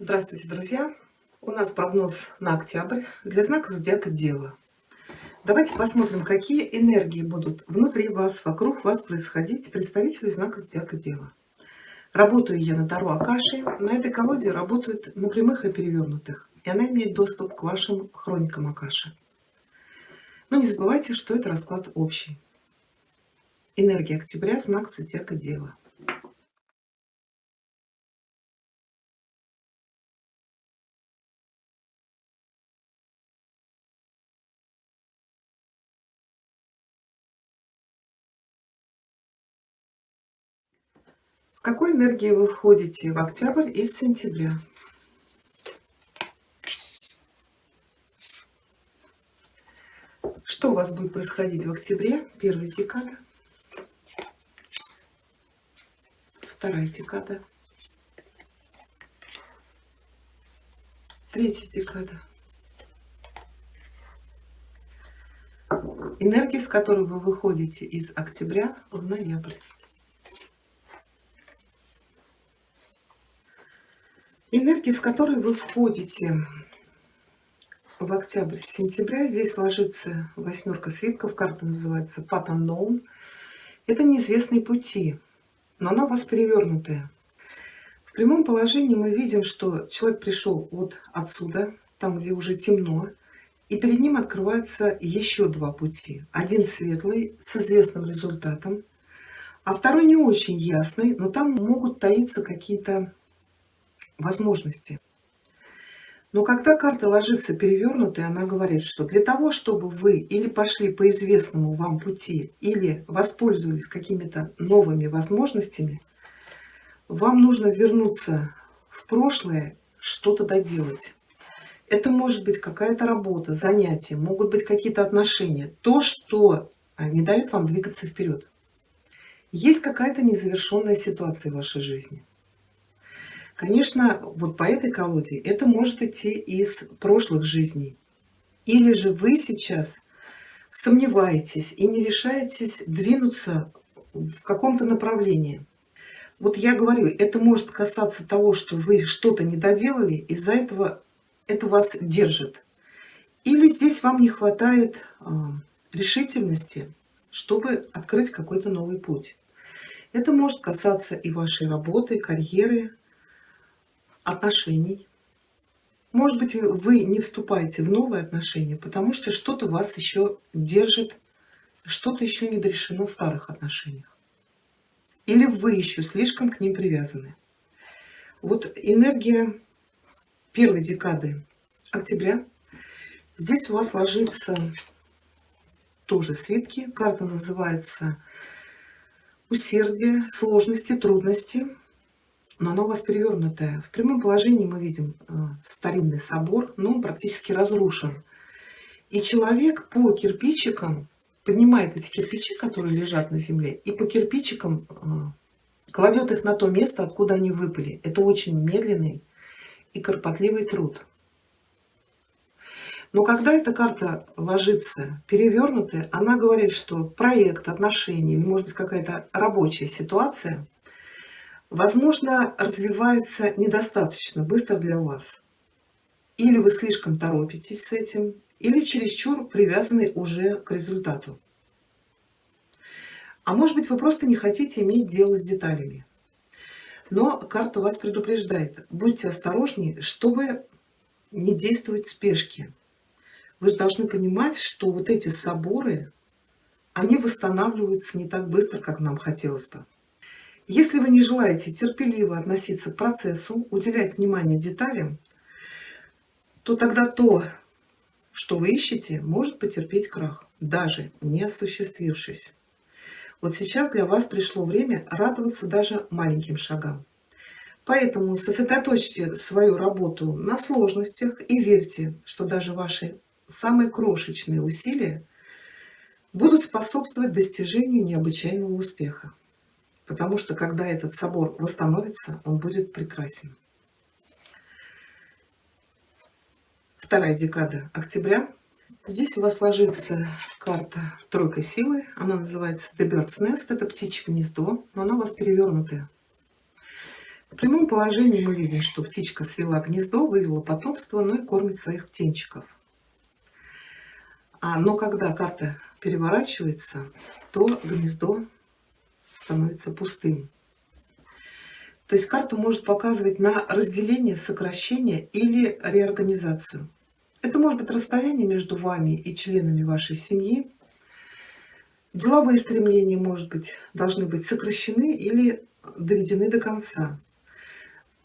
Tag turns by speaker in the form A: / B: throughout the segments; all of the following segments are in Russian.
A: Здравствуйте, друзья! У нас прогноз на октябрь для знака зодиака Дева. Давайте посмотрим, какие энергии будут внутри вас, вокруг вас происходить, представители знака зодиака Дева. Работаю я на Таро Акаши. На этой колоде работают на прямых и перевернутых, и она имеет доступ к вашим хроникам Акаши. Но не забывайте, что это расклад общий. Энергия октября, знак зодиака Дева. С какой энергией вы входите в октябрь и сентября? Что у вас будет происходить в октябре? Первая декада, вторая декада, третья декада. Энергия, с которой вы выходите из октября в ноябрь. Энергия, с которой вы входите в октябрь, сентября, здесь ложится восьмерка свитков, карта называется Path Unknown. Это неизвестные пути, но она у вас перевернутая. В прямом положении мы видим, что человек пришел вот отсюда, там, где уже темно, и перед ним открываются еще два пути. Один светлый, с известным результатом, а второй не очень ясный, но там могут таиться какие-то возможности. Но когда карта ложится перевернутой, она говорит, что для того, чтобы вы или пошли по известному вам пути, или воспользовались какими-то новыми возможностями, вам нужно вернуться в прошлое, что-то доделать. Это может быть какая-то работа, занятие, могут быть какие-то отношения. То, что не дает вам двигаться вперед. Есть какая-то незавершенная ситуация в вашей жизни. Конечно, вот по этой колоде это может идти из прошлых жизней. Или же вы сейчас сомневаетесь и не решаетесь двинуться в каком-то направлении. Вот я говорю, это может касаться того, что вы что-то не доделали, из-за этого это вас держит. Или здесь вам не хватает решительности, чтобы открыть какой-то новый путь. Это может касаться и вашей работы, карьеры, отношений. Может быть, вы не вступаете в новые отношения, потому что что-то вас еще держит, что-то еще не дорешено в старых отношениях. Или вы еще слишком к ним привязаны. Вот энергия первой декады октября. Здесь у вас ложится тоже свитки. Карта называется усердие, сложности, трудности. Но она у вас перевернутая. В прямом положении мы видим старинный собор, но он практически разрушен. И человек по кирпичикам поднимает эти кирпичи, которые лежат на земле, и по кирпичикам кладет их на то место, откуда они выпали. Это очень медленный и кропотливый труд. Но когда эта карта ложится перевернутая, она говорит, что проект, отношения или, может быть, какая-то рабочая ситуация, возможно, развиваются недостаточно быстро для вас. Или вы слишком торопитесь с этим, или чересчур привязаны уже к результату. А может быть, вы просто не хотите иметь дело с деталями. Но карта вас предупреждает. Будьте осторожнее, чтобы не действовать в спешке. Вы же должны понимать, что вот эти соборы, они восстанавливаются не так быстро, как нам хотелось бы. Если вы не желаете терпеливо относиться к процессу, уделять внимание деталям, то тогда то, что вы ищете, может потерпеть крах, даже не осуществившись. Вот сейчас для вас пришло время радоваться даже маленьким шагам. Поэтому сосредоточьте свою работу на сложностях и верьте, что даже ваши самые крошечные усилия будут способствовать достижению необычайного успеха. Потому что когда этот собор восстановится, он будет прекрасен. Вторая декада октября. Здесь у вас ложится карта тройка силы. Она называется The Bird's Nest. Это птичье гнездо, но она у вас перевернутая. В прямом положении мы видим, что птичка свела гнездо, вывела потомство, ну и кормит своих птенчиков. Но когда карта переворачивается, то гнездо становится пустым. То есть карта может показывать на разделение, сокращение или реорганизацию. Это может быть расстояние между вами и членами вашей семьи. Деловые стремления, может быть, должны быть сокращены или доведены до конца.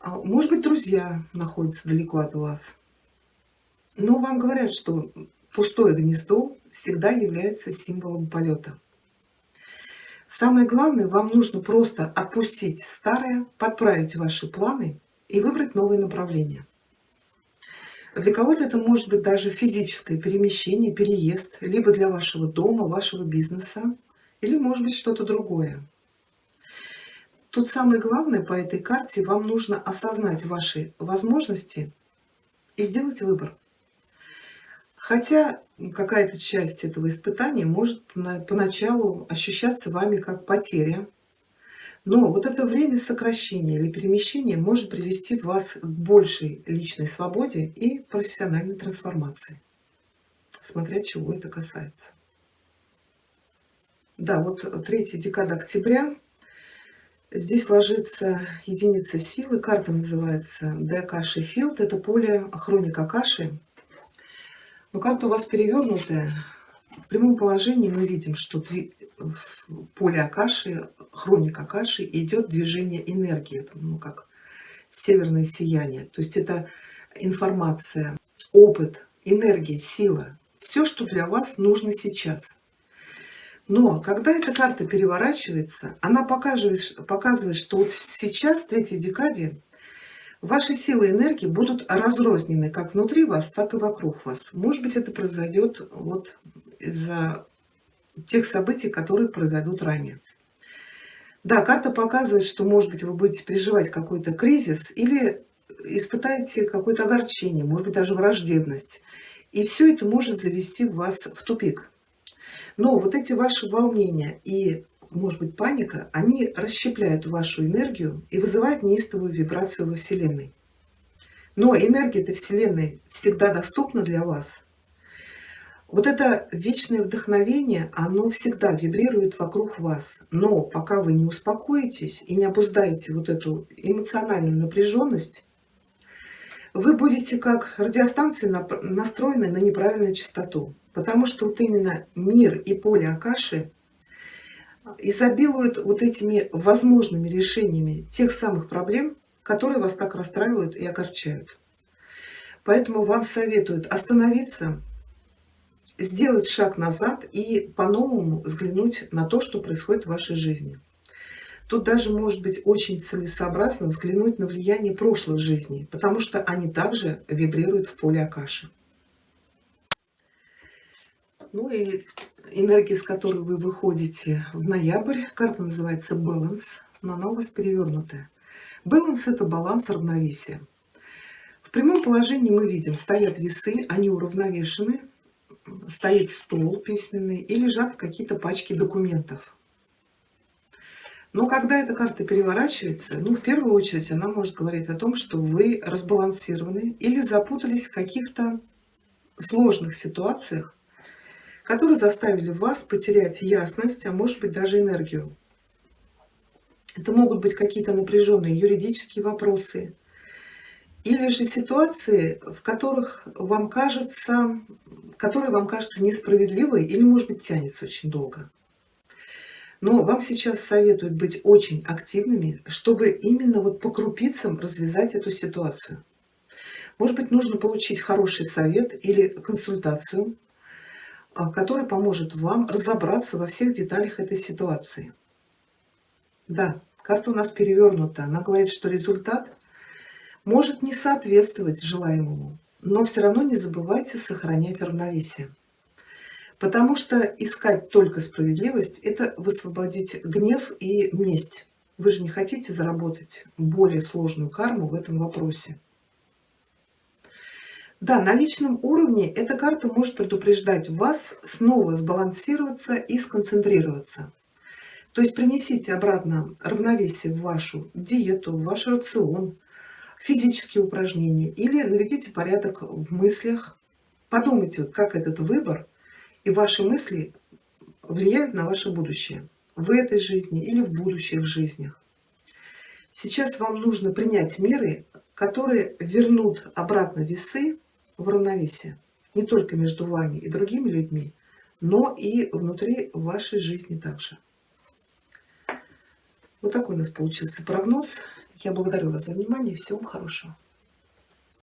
A: Может быть, друзья находятся далеко от вас. Но вам говорят, что пустое гнездо всегда является символом полета. Самое главное, вам нужно просто отпустить старое, подправить ваши планы и выбрать новые направления. Для кого-то это может быть даже физическое перемещение, переезд, либо для вашего дома, вашего бизнеса, или может быть что-то другое. Тут самое главное по этой карте, вам нужно осознать ваши возможности и сделать выбор. Хотя какая-то часть этого испытания может поначалу ощущаться вами как потеря, но вот это время сокращения или перемещения может привести вас к большей личной свободе и профессиональной трансформации, смотря чего это касается. Да, вот третья декада октября. Здесь ложится единица силы. Карта называется The Akashic Field. Это поле хроника Акаши. Но карта у вас перевернутая. В прямом положении мы видим, что в поле Акаши, хроник Акаши, идет движение энергии. Это, как северное сияние. То есть это информация, опыт, энергия, сила. Все, что для вас нужно сейчас. Но когда эта карта переворачивается, она показывает, что вот сейчас, в третьей декаде, ваши силы и энергии будут разрознены как внутри вас, так и вокруг вас. Может быть, это произойдет вот из-за тех событий, которые произойдут ранее. Да, карта показывает, что, может быть, вы будете переживать какой-то кризис или испытаете какое-то огорчение, может быть, даже враждебность. И все это может завести вас в тупик. Но вот эти ваши волнения и, может быть, паника, они расщепляют вашу энергию и вызывают неистовую вибрацию во Вселенной. Но энергия этой Вселенной всегда доступна для вас. Вот это вечное вдохновение, оно всегда вибрирует вокруг вас. Но пока вы не успокоитесь и не обуздаете вот эту эмоциональную напряженность, вы будете как радиостанции настроены на неправильную частоту. Потому что вот именно мир и поле Акаши изобилуют вот этими возможными решениями тех самых проблем, которые вас так расстраивают и огорчают. Поэтому вам советуют остановиться, сделать шаг назад и по-новому взглянуть на то, что происходит в вашей жизни. Тут даже может быть очень целесообразно взглянуть на влияние прошлых жизней, потому что они также вибрируют в поле Акаши. Ну и энергия, с которой вы выходите в ноябрь, карта называется Balance, но она у вас перевернутая. Balance — это баланс, равновесие. В прямом положении мы видим, стоят весы, они уравновешены, стоит стол письменный и лежат какие-то пачки документов. Но когда эта карта переворачивается, в первую очередь она может говорить о том, что вы разбалансированы или запутались в каких-то сложных ситуациях, которые заставили вас потерять ясность, а может быть даже энергию. Это могут быть какие-то напряженные юридические вопросы, или же ситуации, в которых которые вам кажутся несправедливой или, может быть, тянется очень долго. Но вам сейчас советуют быть очень активными, чтобы именно вот по крупицам развязать эту ситуацию. Может быть, нужно получить хороший совет или консультацию, который поможет вам разобраться во всех деталях этой ситуации. Да, карта у нас перевернута. Она говорит, что результат может не соответствовать желаемому, но все равно не забывайте сохранять равновесие. Потому что искать только справедливость — это высвободить гнев и месть. Вы же не хотите заработать более сложную карму в этом вопросе. Да, на личном уровне эта карта может предупреждать вас снова сбалансироваться и сконцентрироваться. То есть принесите обратно равновесие в вашу диету, в ваш рацион, физические упражнения или наведите порядок в мыслях. Подумайте, вот как этот выбор и ваши мысли влияют на ваше будущее в этой жизни или в будущих жизнях. Сейчас вам нужно принять меры, которые вернут обратно весы в равновесие. Не только между вами и другими людьми, но и внутри вашей жизни также. Вот такой у нас получился прогноз. Я благодарю вас за внимание. Всего вам хорошего.